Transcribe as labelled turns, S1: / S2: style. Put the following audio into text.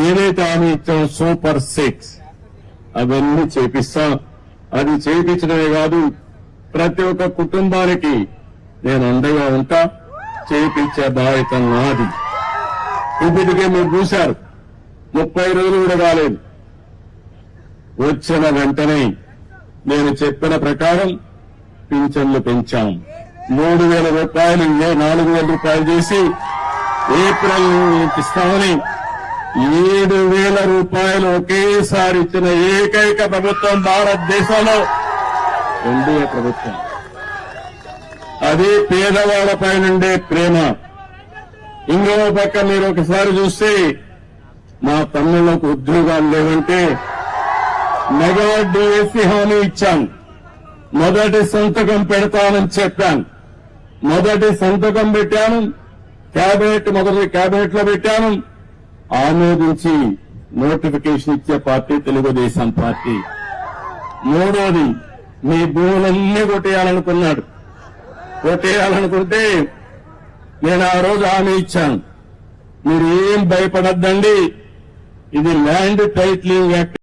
S1: ఏదైతే హామీ ఇచ్చాం సూపర్ 6 అవన్నీ చేపిస్తాం. అది చేయించడమే కాదు, ప్రతి ఒక్క కుటుంబానికి నేను అండగా ఉంటా. చేయించే బాధ్యత నాది. ఇప్పటికే మీరు చూశారు, 30 రోజులు కూడా కాలేదు. వచ్చిన వెంటనే నేను చెప్పిన ప్రకారం పింఛన్లు పెంచాం. 3,000 రూపాయలు 4,000 రూపాయలు చేసి ఏప్రిల్ ఇస్తామని 7,000 రూపాయలు ఒకేసారి ఇచ్చిన ఏకైక ప్రభుత్వం భారతదేశంలో ఎన్డీఏ ప్రభుత్వం. అది పేదవాళ్లపై నుండే ప్రేమ. ఇంకో పక్క మీరు ఒకసారి చూస్తే మా తమ్ముళ్లకు ఉద్యోగాలు లేవంటే మెగా డిఎస్సీ హామీ ఇచ్చాం. మొదటి సంతకం పెడతానని చెప్పాను. మొదటి సంతకం పెట్టాను. మొదటి క్యాబినెట్ లో పెట్టాను. ఆమోదించి నోటిఫికేషన్ ఇచ్చే పార్టీ తెలుగుదేశం పార్టీ. మూడోది, మీ భూములన్నీ కొట్టేయాలనుకున్నాడు. కొట్టేయాలనుకుంటే నేను ఆ రోజు హామీ ఇచ్చాను, మీరు ఏం భయపడద్దండి, ఇది ల్యాండ్ టైటిలింగ్ యాక్ట్